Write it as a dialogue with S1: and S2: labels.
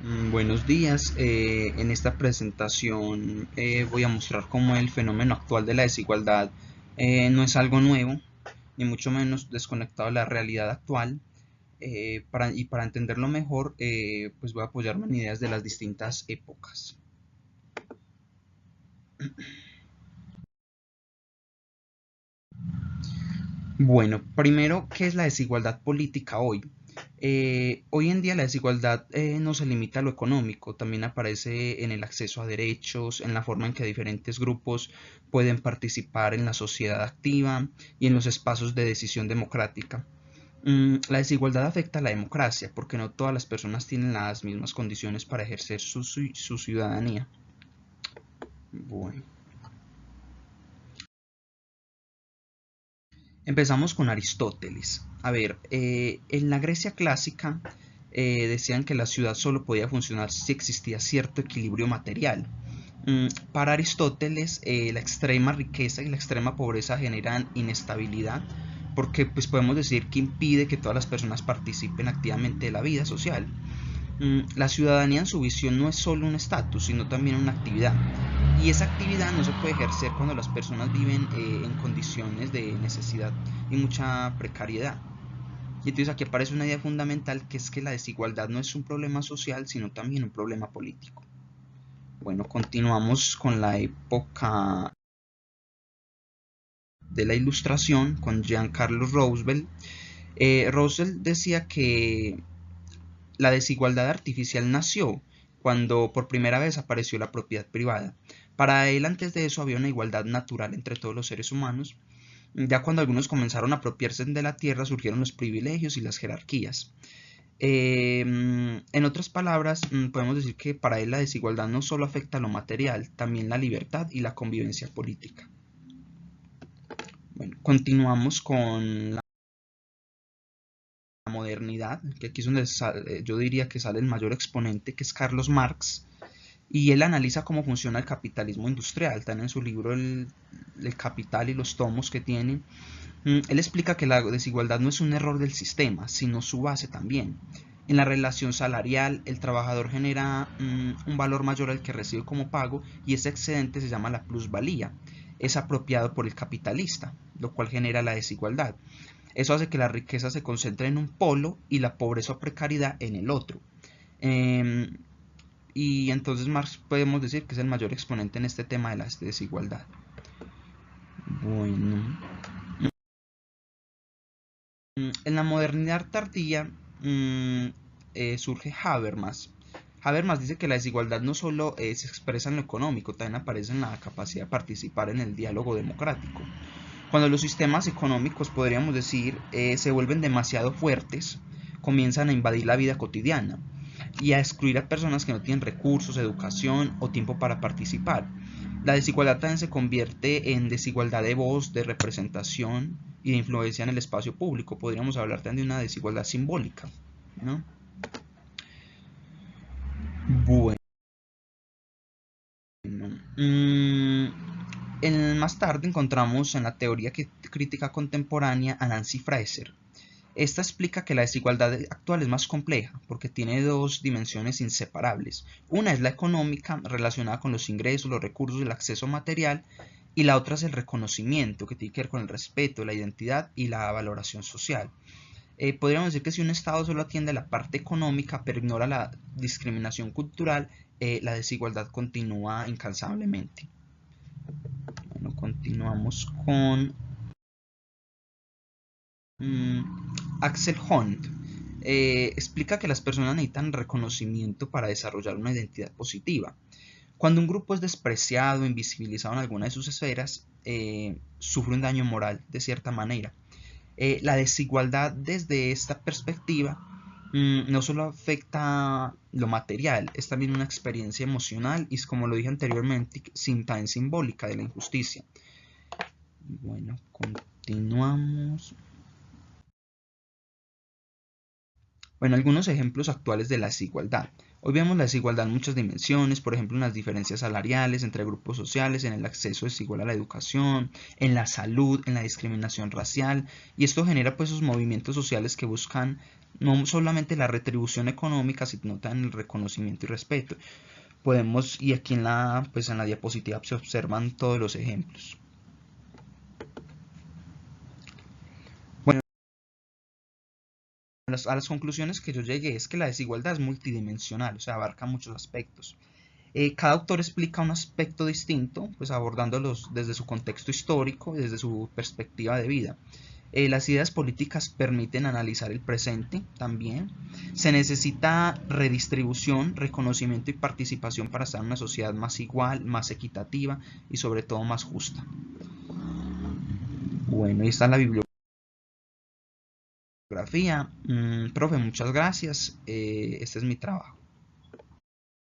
S1: Buenos días. En esta presentación voy a mostrar cómo el fenómeno actual de la desigualdad no es algo nuevo, ni mucho menos desconectado de la realidad actual. Para entenderlo mejor, pues voy a apoyarme en ideas de las distintas épocas. Bueno, primero, ¿qué es la desigualdad política hoy? Hoy en día la desigualdad no se limita a lo económico, también aparece en el acceso a derechos, en la forma en que diferentes grupos pueden participar en la sociedad activa y en los espacios de decisión democrática. La desigualdad afecta a la democracia porque no todas las personas tienen las mismas condiciones para ejercer su ciudadanía. Bueno, empezamos con Aristóteles. A ver, en la Grecia clásica decían que la ciudad solo podía funcionar si existía cierto equilibrio material. Para Aristóteles, la extrema riqueza y la extrema pobreza generan inestabilidad porque pues, podemos decir que impide que todas las personas participen activamente de la vida social. La ciudadanía en su visión no es solo un estatus, sino también una actividad. Y esa actividad no se puede ejercer cuando las personas viven en condiciones de necesidad y mucha precariedad. Y entonces aquí aparece una idea fundamental que es que la desigualdad no es un problema social, sino también un problema político. Bueno, continuamos con la época de la Ilustración, con Giancarlo Roosevelt. Roosevelt decía que la desigualdad artificial nació cuando por primera vez apareció la propiedad privada. Para él antes de eso había una igualdad natural entre todos los seres humanos. Ya cuando algunos comenzaron a apropiarse de la tierra surgieron los privilegios y las jerarquías. En otras palabras, podemos decir que para él la desigualdad no solo afecta a lo material, también la libertad y la convivencia política. Bueno, continuamos con la modernidad, que aquí es donde yo diría que sale el mayor exponente, que es Carlos Marx, y él analiza cómo funciona el capitalismo industrial, está en su libro el Capital y los tomos que tiene. Él explica que la desigualdad no es un error del sistema, sino su base también. En la relación salarial, el trabajador genera un valor mayor al que recibe como pago y ese excedente se llama la plusvalía. Es apropiado por el capitalista, lo cual genera la desigualdad. Eso hace que la riqueza se concentre en un polo y la pobreza o precariedad en el otro. Eh, y entonces Marx podemos decir que es el mayor exponente en este tema de la desigualdad. Bueno, en la modernidad tardía surge Habermas. Habermas dice que la desigualdad no solo se expresa en lo económico, también aparece en la capacidad de participar en el diálogo democrático. Cuando los sistemas económicos, podríamos decir, se vuelven demasiado fuertes, comienzan a invadir la vida cotidiana y a excluir a personas que no tienen recursos, educación o tiempo para participar. La desigualdad también se convierte en desigualdad de voz, de representación y de influencia en el espacio público. Podríamos hablar también de una desigualdad simbólica, ¿no? Bueno, mm, más tarde encontramos en la teoría crítica contemporánea a Nancy Fraser. Esta explica que la desigualdad actual es más compleja porque tiene dos dimensiones inseparables. Una es la económica, relacionada con los ingresos, los recursos, el acceso material, y la otra es el reconocimiento, que tiene que ver con el respeto, la identidad y la valoración social. Podríamos decir que si un Estado solo atiende la parte económica pero ignora la discriminación cultural, la desigualdad continúa incansablemente. Bueno, continuamos con Mm, Axel Hont explica que las personas necesitan reconocimiento para desarrollar una identidad positiva. Cuando un grupo es despreciado o invisibilizado en alguna de sus esferas, sufre un daño moral de cierta manera. La desigualdad desde esta perspectiva no solo afecta lo material, es también una experiencia emocional y es, como lo dije anteriormente, también simbólica de la injusticia. Bueno, continuamos. Bueno, algunos ejemplos actuales de la desigualdad. Hoy vemos la desigualdad en muchas dimensiones, por ejemplo, en las diferencias salariales entre grupos sociales, en el acceso desigual a la educación, en la salud, en la discriminación racial, y esto genera pues esos movimientos sociales que buscan no solamente la retribución económica, sino también el reconocimiento y respeto. Podemos, y aquí pues en la diapositiva se observan todos los ejemplos. Bueno, a las conclusiones que yo llegué es que la desigualdad es multidimensional, o sea, abarca muchos aspectos. Cada autor explica un aspecto distinto, pues abordándolos desde su contexto histórico y desde su perspectiva de vida. Las ideas políticas permiten analizar el presente también. Se necesita redistribución, reconocimiento y participación para estar en una sociedad más igual, más equitativa y sobre todo más justa. Bueno, ahí está la bibliografía. Profe, muchas gracias. Este es mi trabajo.